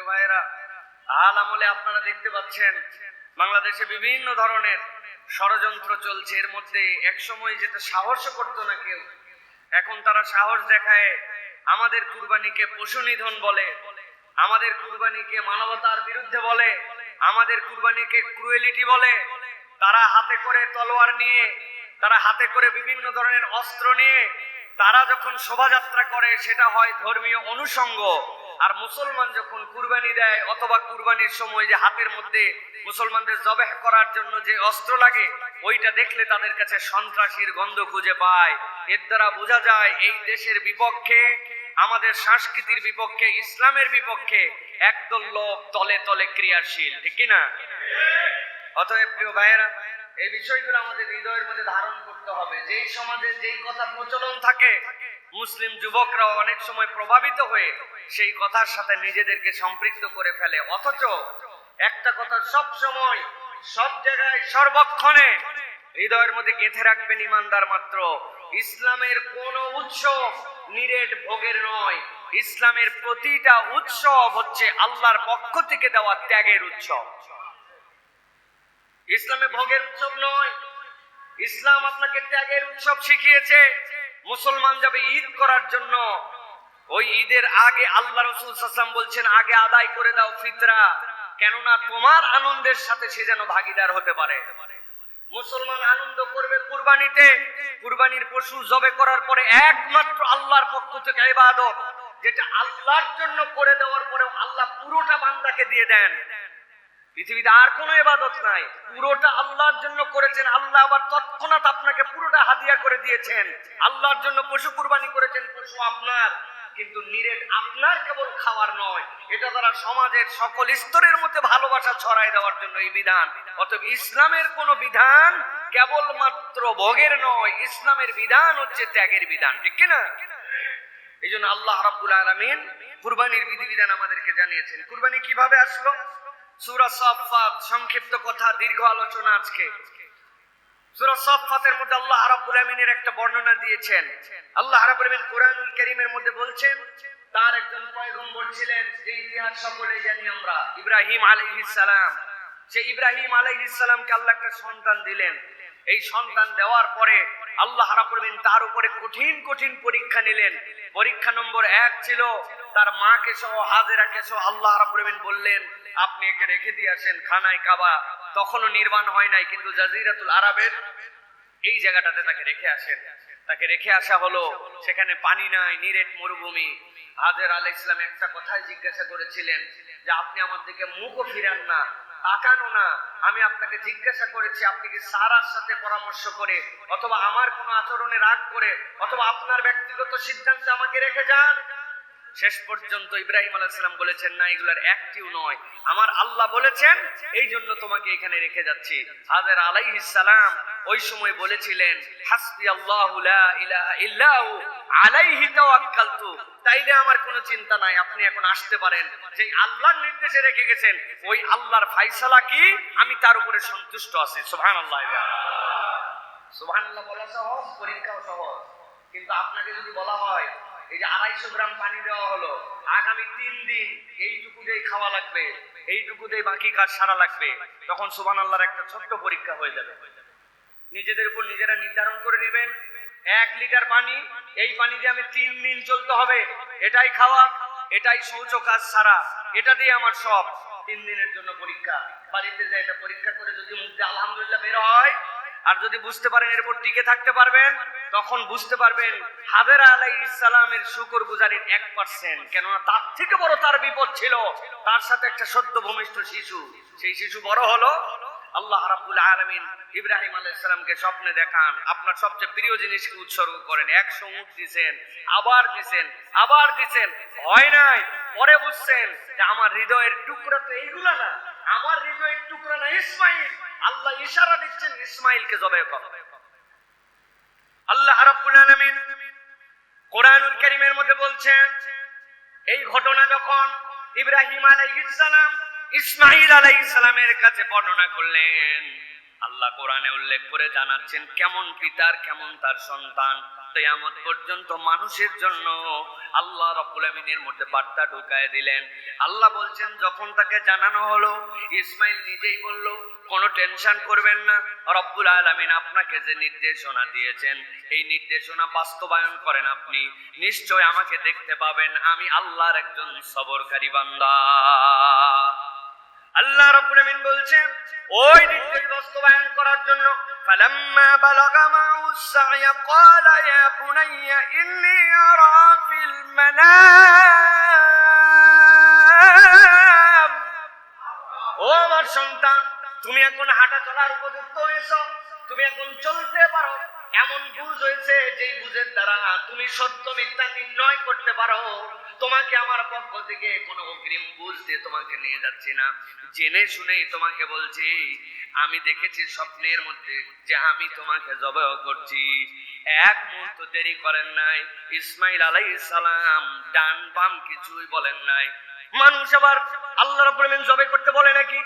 প্রিয় ভাইয়েরা, হাল আমলে আপনারা দেখতে পাচ্ছেন বাংলাদেশে বিভিন্ন ধরনের ষড়যন্ত্র চলছে। এর মধ্যে একসময় যেটা সাহস করতো না কেউ, এখন তারা সাহস দেখায় আমাদের কুরবানিকে পশু নিধন বলে, আমাদের কুরবানিকে মানবতার বিরুদ্ধে বলে, আমাদের কুরবানিকে ক্রুয়েলিটি বলে। তারা হাতে করে তলোয়ার নিয়ে, তারা হাতে করে বিভিন্ন ধরনের অস্ত্র নিয়ে তারা যখন শোভাযাত্রা করে সেটা হয় ধর্মীয় অনুষঙ্গ। আর মুসলমান যখন কুরবানি দেয় অথবা কুরবানির সময় যে হাতের মধ্যে মুসলমানদের জবেহ করার জন্য যে অস্ত্র লাগে, ওইটা দেখলে তাদের কাছে সন্ত্রাসীর গন্ধ খুঁজে পায়। এর দ্বারা বোঝা যায় এই দেশের বিপক্ষে, আমাদের সংস্কৃতির বিপক্ষে, ইসলামের বিপক্ষে একদল লোক তলে তলে ক্রিয়াশীল, ঠিক কিনা? অতএব প্রিয় ভাইয়েরা, এই বিষয়গুলো আমাদের হৃদয়ের মধ্যে ধারণ করতে হবে। যেই সমাজে যেই কথা প্রচলন থাকে, মুসলিম যুবকরা অনেক সময় প্রভাবিত হয়ে সেই কথার সাথে নিজেদেরকে সম্পৃক্ত করে ফেলে। অথচ একটা কথা সব সময়, সব জায়গায়, সর্বক্ষণে হৃদয়ের মধ্যে গেঁথে রাখবেন ইমানদার মাত্র, ইসলামের কোন উৎসব নিরেট ভোগের নয়। ইসলামের প্রতিটা উৎসব হচ্ছে আল্লাহর পক্ষ থেকে দেওয়া ত্যাগের উৎসব। ইসলামে ভোগের উৎসব নয়, ইসলাম আপনাকে ত্যাগের উৎসব শিখিয়েছে। মুসলমান যাবে ঈদ করার জন্য, ওই ঈদের আগে আল্লাহ রাসূল সাল্লাল্লাহু আলাইহি ওয়াসাল্লাম বলছেন আগে আদায় করে দাও ফিতরা, কেননা তোমার আনন্দের সাথে সে যেন ভাগীদার হতে পারে। মুসলমান আনন্দ করবে কুরবানিতে, কুরবানির পশু জবে করার পরে একমাত্র আল্লাহর পক্ষ থেকে ইবাদত, যেটা আল্লাহর জন্য করে দেওয়ার পরেও আল্লাহ পুরোটা বান্দাকে দিয়ে দেন। পৃথিবীতে আর কোনো ইবাদত নাই, পুরোটা আল্লাহর জন্য করেছেন, আল্লাহ আবার তৎক্ষণাৎ আপনাকে পুরোটা হাদিয়া করে দিয়েছেন। আল্লাহর জন্য পশু কুরবানি করেছেন, পশু আপনার, কিন্তু নিরেট আপনার কেবল খাওয়ার নয়, এটা দ্বারা সমাজের সকল স্তরের মধ্যে ভালোবাসা ছড়াই দেওয়ার জন্য এই বিধান। অতএব ইসলামের কোন বিধান কেবলমাত্র ভোগের নয়, ইসলামের বিধান হচ্ছে ত্যাগের বিধান, ঠিক কিনা? এই জন্য আল্লাহ রাব্বুল আলামিন কুরবানির বিধিবিধান আমাদেরকে জানিয়েছেন। কুরবানি কিভাবে আসলো? সূরা সাফফাত, সংক্ষিপ্ত কথা, দীর্ঘ আলোচনা আজকে। সূরা সাফফাতের মধ্যে আল্লাহ রাব্বুল আলামিনের একটা বর্ণনা দিয়েছেন। আল্লাহ রাব্বুল আলামিন কোরআনুল কারীমের মধ্যে বলছেন তার একজন পয়গম্বর ছিলেন, যে ইতিহাস সকলে জানি আমরা, ইব্রাহিম আলাইহিস সালাম। সেই ইব্রাহিম আলাইহিস সালামকে আল্লাহ একটা সন্তান দিলেন। এই সন্তান দেওয়ার পরে আল্লাহ রাব্বুল আলামিন তার উপরে কঠিন কঠিন পরীক্ষা নিলেন। পরীক্ষা নম্বর 1 ছিল তার মাকে সহ হাজেরাকে সহ আল্লাহ রাব্বুল আলামিন বললেন আপনি একে রেখে দিয়ে আসেন খানায় কাবা। তখনও নির্মাণ হয় নাই, কিন্তু জাজিরাতুল আরবের এই জায়গাটাতে তাকে রেখে আসেন। তাকে রেখে আসা হলো, সেখানে পানি নাই, নিরেট মরুভূমি। হাজের আলাইহিস সালাম একটা কথাই জিজ্ঞাসা করেছিলেন যে আপনি আমার দিকে মুখও ফিরান না, তাকানো না। আমি আপনাকে জিজ্ঞাসা করেছি আপনি কি সারার সাথে পরামর্শ করে অথবা আমার কোনো আচরণে রাগ করে অথবা আপনার ব্যক্তিগত সিদ্ধান্তে আমাকে রেখে যান? শেষ পর্যন্ত ইব্রাহিম আলাইহিস সালাম বলেছেন না, এগুলার একটিও নয়, আমার আল্লাহ বলেছেন এই জন্য তোমাকে এখানে রেখে যাচ্ছি। হাজের আলাইহিস সালাম ওই সময় বলেছিলেন হাসবি আল্লাহু লা ইলাহা ইল্লাহু আলাইহি তাওয়াক্কালতু, তাইলে আমার কোনো চিন্তা নাই, আপনি এখন আসতে পারেন। যেই আল্লাহর নির্দেশে রেখে গেছেন ওই আল্লাহর ফয়সালা কি, আমি তার উপরে সন্তুষ্ট আছি। সুবহানাল্লাহ। সুবহানাল্লাহ বলা সহজ, পরীক্ষাও সহজ, কিন্তু আপনাকে যদি বলা হয় এই যে 250 গ্রাম পানি দেওয়া হলো, আগামী 3 দিন এইটুকু দিয়ে খাওয়া লাগবে, এইটুকু দিয়ে বাকি কাজ সারা লাগবে, তখন সুবহানাল্লাহর একটা ছোট্ট পরীক্ষা হয়ে যাবে। নিজেদের উপর নিজেরা নির্ধারণ করে নেবেন 1 লিটার পানি, এই পানি দিয়ে আমি 3 দিন চলতে হবে, এটাই খাওয়া, এটাই শৌচ কাজ সারা, এটা দিয়ে আমার সব। 3 দিনের জন্য পরীক্ষা। বাড়িতে যায় এটা পরীক্ষা করে যদি মুখ দিয়ে আলহামদুলিল্লাহ বের হয়, আর যদি বুঝতে পারেন এরপর টিকে থাকতে পারবেন, তখন বুঝতে পারবেন হাজেরা আলাইহিস সালামের শুকরগুজারির 1%, কেননা তার থেকে বড় তার বিপদ ছিল, তার সাথে একটা সদ্য ভূমিষ্ঠ শিশু। সেই শিশু বড় হলো, আল্লাহ রাব্বুল আলামিন ইব্রাহিম আলাইহিস সালামকে স্বপ্নে দেখান আপনার সবচেয়ে প্রিয় জিনিসকে উৎসর্গ করেন। 100 উট দিবেন, আবার দিবেন, আবার দিবেন, হয় নাই। পরে বুঝছেন যে আমার হৃদয়ের টুকরা তো এইগুলা না, আমার হৃদয়ের টুকরা না ইসমাইল। আল্লাহ ইশারা দিচ্ছেন ইসমাইলকে জবাই করো। আল্লাহ রাব্বুল আলামিন কোরআনুল কারীমের মধ্যে বলছেন এই ঘটনা যখন ইব্রাহিম আলাইহিস সালাম ইসমাইল আলাইহিস সালামের কাছে বর্ণনা করলেন, আল্লাহ কোরআনে উল্লেখ করে জানাচ্ছেন কেমন পিতার কেমন তার সন্তান। কিয়ামত পর্যন্ত মানুষের জন্য আল্লাহ রাব্বুল আমিনের মধ্যে বার্তা ঢুকায় দিলেন। আল্লাহ বলছেন যখন তাকে জানানো হলো, ইসমাইল নিজেই বলল কোনো টেনশন করবেন না, রব্বুল আলামিন আপনাকে যে নির্দেশনা দিয়েছেন এই নির্দেশনা বাস্তবায়ন করেন, আপনি নিশ্চয় আমাকে দেখতে পাবেন, আমি আল্লাহর একজন সবরকারী বান্দা। আল্লাহ রাব্বুল আমিন বলছেন ওই নির্দেশ বাস্তবায়ন করার জন্য ফালাম্মা বালাগা মাউস সা'য়া ক্বালা ইয়া বুনাইয়া ইন্নী আরা ফিল মানাম, ও আমার সন্তান তুমি এখন হাঁটা চলার উপযুক্ত হয়েছো, তুমি এখন চলতে পারো, এমন বুঝ হয়েছে যেই বুঝের দ্বারা তুমি সত্য মিথ্যা নির্ণয় করতে পারো। তোমাকে আমার পক্ষ থেকে কোনো অগ্রিম বুঝ দিয়ে তোমাকে নিয়ে যাচ্ছি না, জেনে শুনেই তোমাকে বলছি আমি দেখেছি স্বপ্নের মধ্যে যে আমি তোমাকে জবাহ করছি। এক মুহূর্ত দেরি করেন নাই, ইসমাইল আলাইহিস সালাম ডান বাম কিছুই বলেন নাই। মানুষ আবার আল্লাহ রাব্বুল আমিন জবাহ করতে বলে নাকি?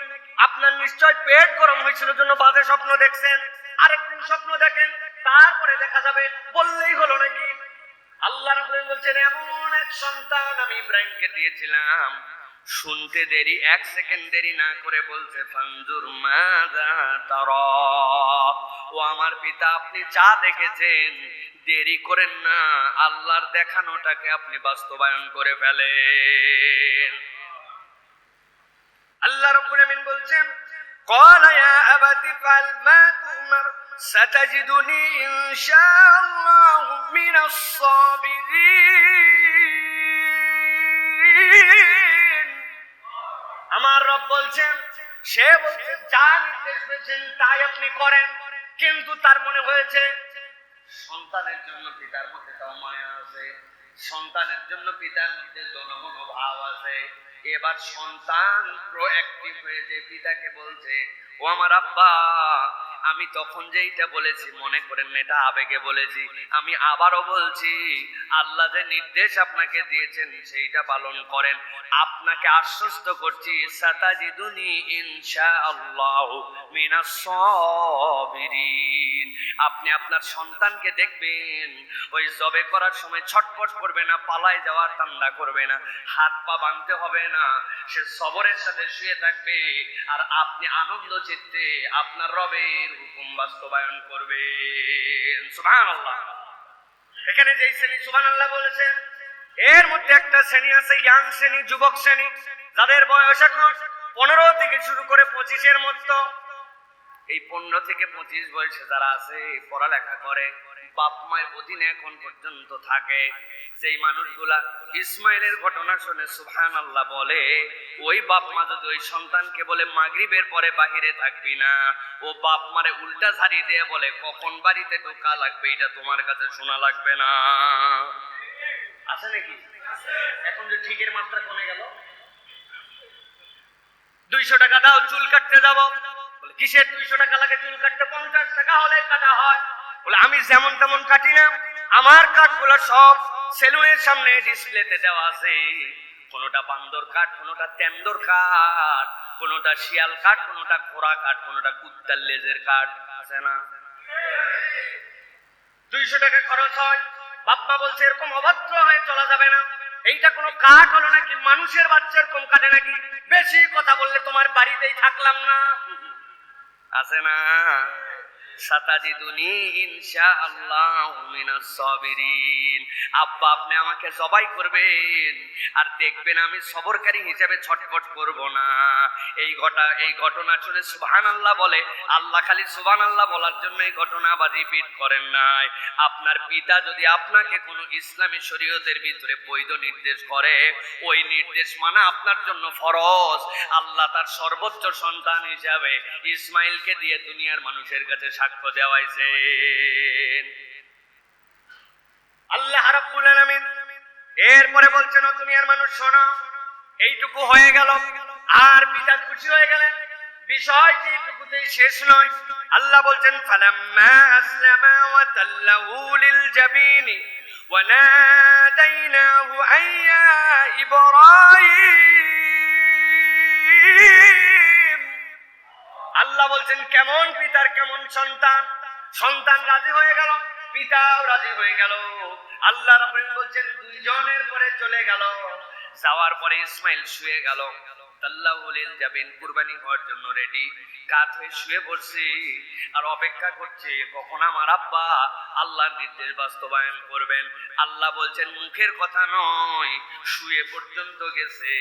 আপনার নিশ্চয় পেট গরম হয়েছিল জন্য বাজে স্বপ্ন দেখছেন, আরেকদিন স্বপ্ন দেখেন, তারপরে দেখা যাবে, বললেই হলো নাকি? আল্লাহ রাব্বুল আমিন বলছেন এমন এক সন্তান আমি ইব্রাহিমকে দিয়েছিলাম, শুনতে দেরি, এক সেকেন্ড দেরি না করে বলছে ফানজুর মাযা তারা, ও আমার পিতা আপনি যা দেখেছেন দেরি করেন না, আল্লাহর দেখানোটাকে আপনি বাস্তবায়ন করে ফেলেন। আল্লাহ রাব্বুল আমিন বলছেন ক্বালা ইয়া আবাতি ফাল মা তুমার সাতাজিদুনি ইনশাআল্লাহু মিনাস সাবিরিন। আমার রব বলছেন, সে বলছে যা নির্দেশ পেয়েছেন তাই আপনি করেন, কিন্তু তার মনে হয়েছে সন্তানের জন্য পিতার মধ্যে তাও মায়া আছে, সন্তানের জন্য পিতার মধ্যে দনমনোভাব আছে। এবার সন্তান প্রোঅ্যাক্টিভ হয়েছে, পিতাকে বলছে ও আমার আব্বা আমি তখন যেইটা বলেছি মনে করেন এটা আবেগে বলেছি, আমি আবারও বলছি আল্লাহ যে নির্দেশ আপনাকে দিয়েছেন সেইটা পালন করেন, আপনাকে আশ্বস্ত করছি সাতাজিদুনি ইনশাআল্লাহু মিনাস সাবিরিন। আপনি আপনার সন্তানকে দেখবেন ওই জবে করার সময় ছটফট করবে না, পালায় যাওয়ার ধান্দা করবে না, হাত পা বাঁধতে হবে না, সে সবরের সাথে শুয়ে থাকবে আর আপনি আনন্দ চিত্তে আপনার রবের হুকুম বাস্তবায়ন করবেন। সুবহানাল্লাহ। এখানে যেই শ্রেণী সুবহানাল্লাহ বলেছেন এর মধ্যে একটা শ্রেণী আছে ইয়াং শ্রেণী, যুবক শ্রেণী, যাদের বয়স এখন 15 থেকে শুরু করে 25-এর মতো। এই 15 থেকে 25 বয়সে যারা আছে পড়ালেখা করে, বাপ মায়ের অধীনে এখন পর্যন্ত থাকে, যেই মানুষগুলা ইসমাইলের ঘটনা শুনে সুবহানাল্লাহ বলে, ওই বাপ মা যদি ওই সন্তানকে বলে মাগরিবের পরে বাহিরে থাকবি না, ও বাপ মারে উল্টা ঝাড়ি দিয়ে বলে কখন বাড়িতে ঢোকা লাগবে এটা তোমার কাছে শোনা লাগবে না। আছে নাকি? এখন যে ঠিকের মাত্রা কমে গেল, 200 টাকা দাও চুল কাটতে যাবো, বলে কিসের 200 টাকা লাগে চুল কাটতে? 50 টাকা হলে কাটা হয়। বলে আমি যেমন তেমন কাটি না, আমার কাটগুলো সব সেলুনের সামনে ডিসপ্লেতে দেওয়া আছে, কোনোটা বান্দর কাঠ, কোনোটা তেন্দর কাঠ, কোনোটা শিয়াল কাঠ, কোনোটা ঘোড়া কাঠ, কোনোটা কুত্তার লেজের কাঠ, আছে না? 200 টাকা খরচ হয়। বাপ্পা বলছে এরকম অভদ্র হয়ে চলা যাবে না, এইটা কোনো কাঠ হলো নাকি? মানুষের বাচ্চা এরকম কাটে নাকি? বেশি কথা বললে তোমার বাড়িতেই থাকলাম না, আছে না? সাতাজিদুনি ইনশাআল্লাহু মিনাস সাবিরিন। আব্বা আপনি আমাকে জবাই করবেন আর দেখবেন আমি সবরকারী হিসেবে ছটফট করব না। এই ঘটনা শুনে সুবহানাল্লাহ বলে, আল্লাহ খালি সুবহানাল্লাহ বলার জন্য এই ঘটনা আবার রিপিট করেন নাই। আপনার পিতা যদি আপনাকে কোনো ইসলামী শরীয়তের ভিতরে বৈধ নির্দেশ করে, ওই নির্দেশ মানা আপনার জন্য ফরজ। আল্লাহ তার সর্বোচ্চ সন্তান হিসাবে ইসমাইলকে দিয়ে দুনিয়ার মানুষের কাছে সাক্ষ্য দেওয়াইছেন। আল্লাহ রাব্বুল আলামিন এরপরে বলছেন ও দুনিয়ার মানুষ শোনো, এইটুকু হয়ে গেল আর পিতা খুশি হয়ে গেলেন। বিষয়টি এইটুকুতেই শেষ নয়। আল্লাহ বলছেন ফালাম্মা আসলামা ওয়া তাল্লাহু লিল জাবিনি ওয়া নাদাইনাহু আইয়া ইব্রাহিম। আল্লাহ বলছেন কেমন পিতার কেমন সন্তান, সন্তান রাজি হয়ে গেল, পিতাও রাজি হয়ে গেল। আল্লাহ রাব্বুল আলামিন বলছেন দুইজনের পরে চলে গেল। যাওয়ার পরে ইসমাইল শুয়ে গেল। তাল্লাহুলিল যাবেন কুরবানি হওয়ার জন্য রেডি, কাত হয়ে শুয়ে পড়ছে আর অপেক্ষা করছে কখন আমার আব্বা আল্লাহর নির্দেশ বাস্তবায়ন করবেন। আল্লাহ বলছেন মুখের কথা নয়, শুয়ে পর্যন্ত গেছে।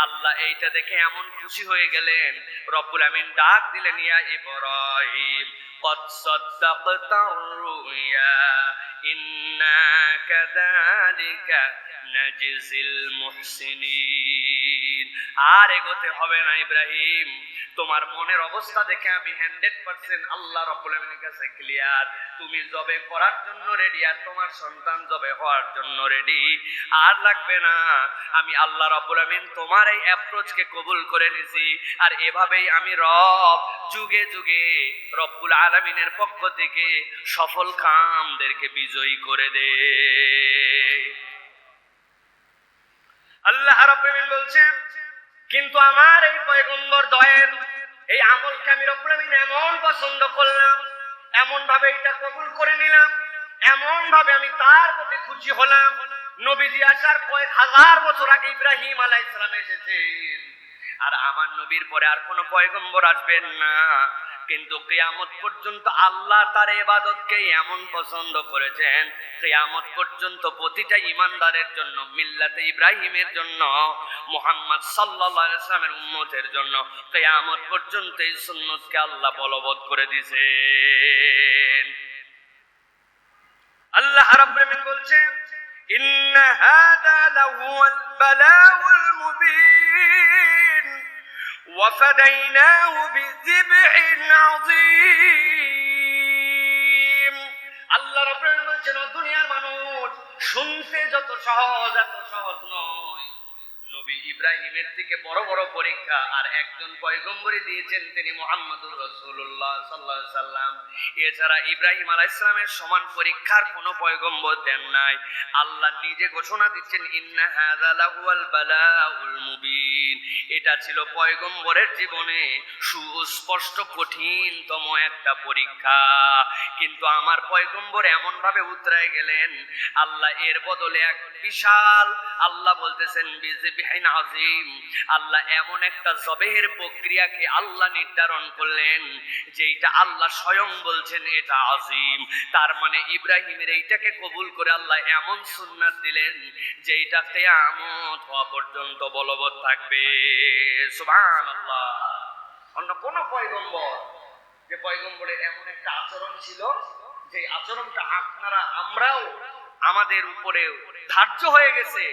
আল্লাহ এইটা দেখে এমন খুশি হয়ে গেলেন, রব্বুল আমিন ডাক দিলেন ইয়া ইব্রাহিম قد صدقت الرؤيا إنا كذلك نجزي المحسنين। আর এগোতে হবে না ইব্রাহিম, তোমার মনের অবস্থা দেখে আমি 100% আল্লাহ রাব্বুল আমিনের কাছে ক্লিয়ার। তুমি জবে করার জন্য রেডি আর তোমার সন্তান জবে হওয়ার জন্য রেডি। আর লাগবে না, আমি আল্লাহ রাব্বুল আমিন তোমার এই অ্যাপ্রোচকে কবুল করে নিছি। আর এভাবেই আমি রব যুগে যুগে রব্বুল আলামিনের পক্ষ থেকে সফল কামদেরকে বিজয়ী করে দে। আল্লাহ রাব্বুল আমিন বলছেন কিন্তু আমার এই পয়গম্বর দয়ের এই আমলকে আমি রব্বুল আমিন এমন পছন্দ করলাম, এমন ভাবে এটা কবুল করে নিলাম, এমন ভাবে আমি তার প্রতি খুশি হলাম। নবীজি আসার কয়েক হাজার বছর আগে ইব্রাহিম আলাইহিস সালাম এসেছেন, আর আমার নবীর পরে আর কোন পয়গম্বর আসবেন না। কিন্তু কিয়ামত পর্যন্ত আল্লাহ তার ইবাদতকে এমন পছন্দ করেছেন, কিয়ামত পর্যন্ত প্রতিটা ঈমানদারের জন্য, মিল্লাতে ইব্রাহিমের জন্য, মুহাম্মদ সাল্লাল্লাহু আলাইহি ওয়াসাল্লামের উম্মতের জন্য কিয়ামত পর্যন্ত এই সুন্নতকে আল্লাহ বলবৎ করে দিয়েছেন। আল্লাহ রাব্বুল আমিন বলছেন ইন্না হাযা লাহুয়াল বালাউল মুবিন وفديناه بذبح عظيم। আল্লাহ রাব্বুল আলামিন বলেন দুনিয়ার মানুষ শুনতে যত সহজ এত সহজ নয়। নবী ইব্রাহিমের থেকে বড় বড় পরীক্ষা আর একজন পয়গম্বরই দিয়েছেন, তিনি মুহাম্মদুর রাসূলুল্লাহ সাল্লাল্লাহু আলাইহি সাল্লাম। এছাড়া ইব্রাহিম আলাইহিস সালামের সমান পরীক্ষার কোনো পয়গম্বর দেন নাই। আল্লাহ নিজে ঘোষণা দিচ্ছেন ইন্না হাযা লাহুয়াল বালাউল মুবিন। এটা ছিল পয়গম্বরের জীবনে সুস্পষ্ট কঠিনতম একটা পরীক্ষা। কিন্তু আমার পয়গম্বর এমন ভাবে উতরায় গেলেন, আল্লাহ এর বদলে এক বিশাল, আল্লাহ বলতেছেন বিযবিহিন আযীম, আল্লাহ এমন একটা জবেহের প্রক্রিয়াকে আল্লাহ নির্ধারণ করলেন যেটা আল্লাহ স্বয়ং বলছেন এটা আযীম। তার মানে ইব্রাহিমের এইটাকে কবুল করে আল্লাহ এমন সুন্নাত দিলেন যেটা কিয়ামত হওয়া পর্যন্ত বলবৎ থাকবে। সুবহানাল্লাহ। অন্য কোন পয়গম্বর, যে পয়গম্বরের এমন একটা আচরণ ছিল যে আচরণটা আমরাও আমাদের উপরে ধার্য হয়ে গেছে,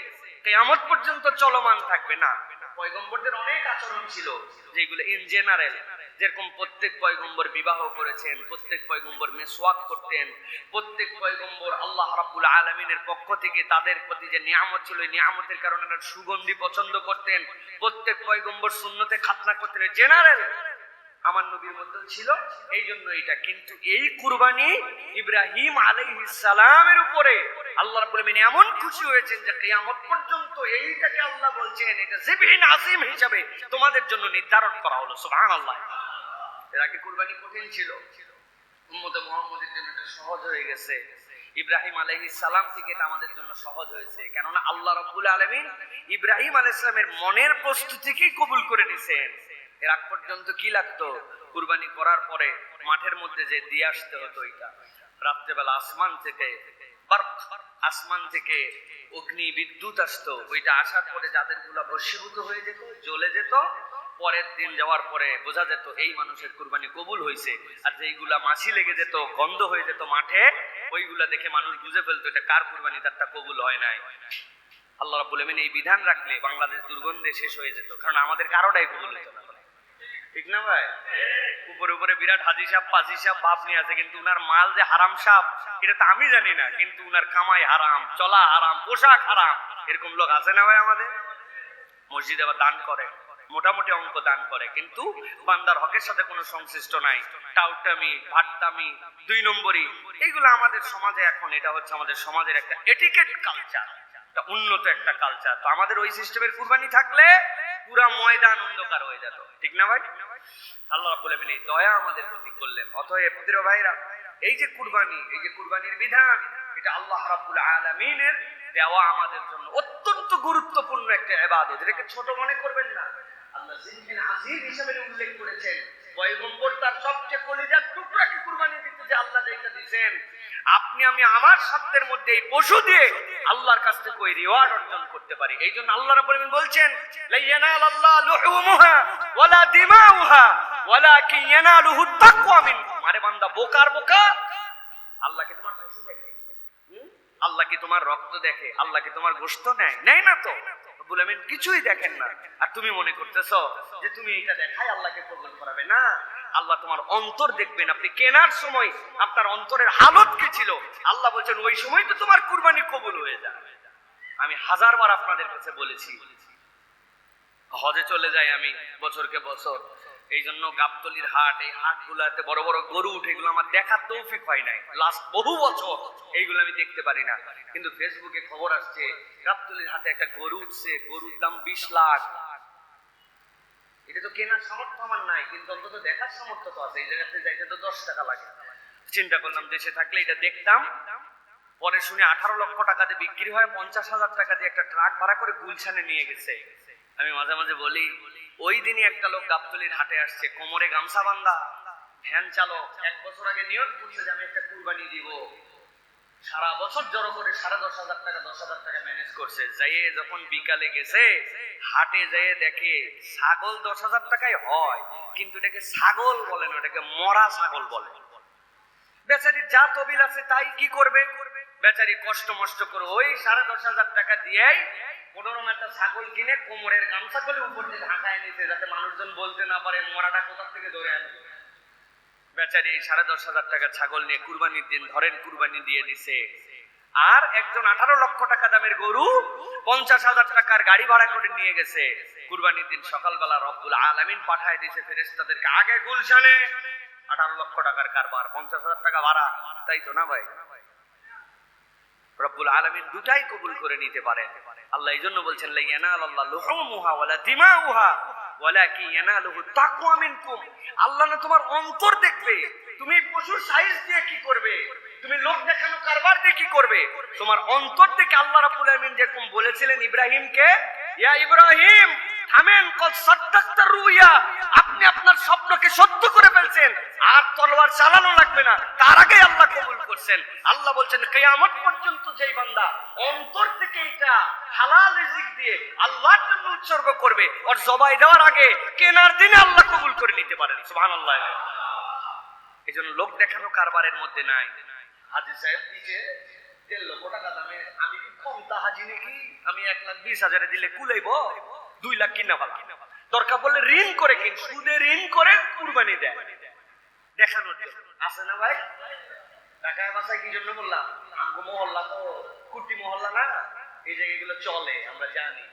কিয়ামত পর্যন্ত চলমান থাকবে না। পয়গম্বরদের অনেক আচরণ ছিল যেগুলো ইন জেনারেল, যেরকম প্রত্যেক পয়গম্বর বিবাহ করেছেন, প্রত্যেক পয়গম্বর মিসওয়াক করতেন, প্রত্যেক পয়গম্বর আল্লাহ রাব্বুল আলামিনের পক্ষ থেকে তাদের প্রতি যে নিয়ামত ছিল এই নিয়ামতের কারণে তারা সুগন্ধি পছন্দ করতেন, প্রত্যেক পয়গম্বর সুন্নতে খাতনা করতেন। জেনারেল আমার নবীর মধ্যে ছিল, এই জন্য এটা। কিন্তু এই কুরবানি ইব্রাহিম আলাইহিস সালামের উপরে আল্লাহ রাব্বুল আমিন এমন খুশি হয়েছেন যে কিয়ামত পর্যন্ত এইটাকে আল্লাহ বলছেন এটা যিবহিন আযীম হিসাবে তোমাদের জন্য নির্ধারণ করা হলো। সুবহানাল্লাহ। এর আগে কুরবানি কঠিন ছিল, উম্মতে মুহাম্মদের জন্য এটা সহজ হয়ে গেছে। ইব্রাহিম আলাইহিস সালাম থেকে এটা আমাদের জন্য সহজ হয়েছে, কেননা আল্লাহ রাব্বুল আলামিন ইব্রাহিম আলাইহিস সালামের মনের প্রস্তুতিকেই কবুল করে নিয়েছেন। এর আগ পর্যন্ত কি লাগতো? কুরবানি করার পরে মাঠের মধ্যে যে দিয়ে আসতে হতো, এটা রাত্রেবেলা আসমান থেকে অগ্নি বিদ্যুৎ আসতো, ওইটা আসার পরে যাদের গুলা ভস্মীভূত হয়ে যেত, জ্বলে যেত, পরের দিন যাওয়ার পরে বোঝা যেত এই মানুষের কুরবানি কবুল হয়েছে। আর যেইগুলা মাছি লেগে যেত, গন্ধ হয়ে যেত মাঠে, ওইগুলা দেখে মানুষ বুঝে ফেলতো এটা কার কুরবানি, তারটা কবুল হয় নাই। আল্লাহ রাব্বুল আমিন এই বিধান রাখলে বাংলাদেশ দুর্গন্ধে শেষ হয়ে যেত, কারণ আমাদের কারোটাই কবুল হতো না। ঠিক না ভাই? উপরে উপরে বিরাট হাজি সাহেব পাজি সাহেব ভাব নিয়ে আছে, কিন্তু উনার মাল যে হারাম সাহেব এটা তো আমি জানি না, কিন্তু উনার কামাই হারাম, চলা হারাম, পোশাক হারাম, এরকম লোক আছে না ভাই আমাদের? মসজিদে আবার দান করে, মোটামুটি অঙ্ক দান করে, কিন্তু বান্দার হকের সাথে কোনো সংশ্লিষ্ট নাই। টাউটামি, ভাট্টামি, 2 নম্বরই, এইগুলো আমাদের সমাজে এখন, এটা হচ্ছে আমাদের সমাজের একটা এটিকেট কালচার, একটা উন্নত একটা কালচার। তো আমাদের ওই সিস্টেমের কুরবানি থাকলে পুরা ময়দান অন্ধকার হয়ে যেত, ঠিক না ভাই? আল্লাহ রাব্বুল আলামিন এই দয়া আমাদের প্রতি করলেন। অতএব প্রিয় ভাইরা, এই যে কুরবানি, এই যে কুরবানির বিধান, এটা আল্লাহ রাব্বুল আলামিনের দেওয়া আমাদের জন্য অত্যন্ত গুরুত্বপূর্ণ একটা ইবাদত। এটাকে ছোট মনে করবেন না। আল্লাহ জিনফিল আজিজ হিসেবে উল্লেখ করেছেন, পয়গম্বর তার সবচেয়ে কলিজার টুকরাকে কুরবানি দিতে যে আল্লাহ যেটা দিবেন, আপনি আমি আমার সাধ্যের মধ্যে এই পশু দিয়ে আল্লাহর কাছ থেকে ওই রিওয়ার্ড অর্জন করতে পারি। এই জন্য আল্লাহ রাব্বুল আলামিন বলছেন, লা ইয়ানালাল্লাহু লুহুমুহা ওয়ালা দিমাউহা ওয়ালাকিন ইয়ানালুহুত তাকওয়া মিনকুম। আরে বান্দা, বোকার বোকা, আল্লাহ কি তোমার পশু দেখে? আল্লাহ কি তোমার রক্ত দেখে? আল্লাহ কি তোমার গোশত নেয়? নেয় না তো। রব্বুল আমিন কিছুই দেখেন না, আর তুমি মনে করতেছো যে তুমি এটা দেখাই আল্লাহকে কবুল করাবে। না, আল্লাহ তোমার অন্তর দেখবেন। আপনি কেনার সময় আপনার অন্তরের হালত কি ছিল, আল্লাহ বলছেন ওই সময় তো তোমার কুরবানি কবুল হয়ে যায়। আমি হাজারবার আপনাদের কাছে বলেছি, হজে চলে যাই আমি বছরকে বছর, এই জন্য গাবতলির হাট, এই হাটগুলাতে বড় বড় গরু উঠে, এগুলো আমার দেখার তৌফিক হয় নাই লাস্ট বহু বছর, এইগুলো আমি দেখতে পারি না। কিন্তু ফেসবুকে খবর আসছে গাবতলির হাটে একটা গরু উঠছে, গরুর দাম 20 লাখ। এটা তো কেনার সামর্থ্য আমার নাই, কিন্তু অন্তত দেখার সামর্থ্য তো আছে। এই জায়গাতে যাইতে তো 10 টাকা লাগে। চিন্তা করলাম দেশে থাকলে এটা দেখতাম। পরে শুনে 18 লক্ষ টাকাতে বিক্রি হয়, 50,000 টাকা দিয়ে একটা ট্রাক ভাড়া করে গুলশানে নিয়ে গেছে। আমি মাঝে মাঝে বলি, ওই দিনই একটা লোক গাবতলির হাটে আসছে, কোমরে গামছা বান্ধা, ভ্যান চালক, 1 বছর আগে নিয়ত করছে যে আমি একটা কুরবানি দিব। সারা বছর জড়ো করে 10,500 টাকা 10,000 টাকা ম্যানেজ করছে। যাইয়ে যখন বিকালে গেছে হাটে, যাইয়ে দেখে ছাগল 10,000 টাকায় হয়, কিন্তু এটাকে ছাগল বলে না, ওটাকে মরা ছাগল বলে। বেচারি যা তবিল আছে তাই কি করবে, বেচারি কষ্ট মষ্ট করে ওই 10,500 টাকা দিয়েই 15 একটা ছাগল কিনে কোমরের গামছা করে উপর দিয়ে ঢাকায় নিয়েছে, যাতে মানুষজন বলতে না পারে মরাটা কোথা থেকে ধরে আনবে। বেচারি 10,500 টাকা ছাগল নিয়ে কুরবানির দিন ধরেন কুরবানি দিয়ে দিছে। আর একজন 18 লক্ষ টাকা দামের গরু 50,000 টাকার গাড়ি ভাড়া করে নিয়ে গেছে। কুরবানির দিন সকালবেলা রব্বুল আলামিন পাঠায় দিয়েছে ফেরেশতাদেরকে, আগে গুলশানে 18 লক্ষ টাকার কারবার, 50,000 টাকা ভাড়া, তাই তো না ভাই? রব্বুল আলামিন দুটাই কবুল করে নিতে পারেন। আল্লাহ এই জন্য বলছেন, লা ইয়ানালাল্লাহু লুহুমুহা ওয়ালা দিমাউহা ওয়ালাকিন ইয়ানালুহুত তাকওয়া মিনকুম। আল্লাহ না তোমার অন্তর দেখবে, তুমি পশুর সাইজ দিয়ে কি করবে, তুমি লোক দেখানো কারবার দিয়ে কি করবে, তোমার অন্তর থেকে আল্লাহ রাব্বুল আলামিন যেরকম বলেছিলেন ইব্রাহিমকে, ইয়া ইব্রাহিম থামেন, কদ সাদ্দাকতা রুয়া, আপনি আপনার স্বপ্নকে সত্য করে ফেলছেন, আর তলোয়ার চালানো লাগবে না। তার আগে আল্লাহ কবুল করছেন। আল্লাহ বলছেন কিয়ামত পর্যন্ত যেই বান্দা অন্তর থেকে এটা হালাল রিজিক দিয়ে আল্লাহর জন্য উৎসর্গ করবে, ওর জবাই দেওয়ার আগে কেনার দিনে আল্লাহ কবুল করে নিতে পারেন। সুবহানাল্লাহ। এইজন্য লোক দেখানো কারবারের মধ্যে নাই। হাজী সাহেব দিছে 1.5 লক্ষ টাকা দামে, আমি কি কম তা হাজি নাকি? আমি 1,20,000 দিলে কুলাইব? 2 লাখ কিনা ভালো, দরকার বললে ঋণ করে কিন, সুদে ঋণ করে কুরবানি দেয় দেখানোর জন্য। আছে না ভাই? ঢাকায় বাসায় কি জন্য বললাম, আমগো মহল্লা তো কুটি মহল্লা না, এই জায়গাগুলো চলে, আমরা জানি।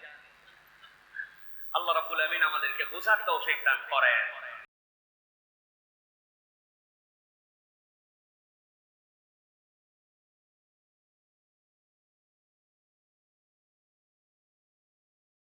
আল্লাহ রাব্বুল আমিন আমাদেরকে বোঝার তৌফিক দান করেন।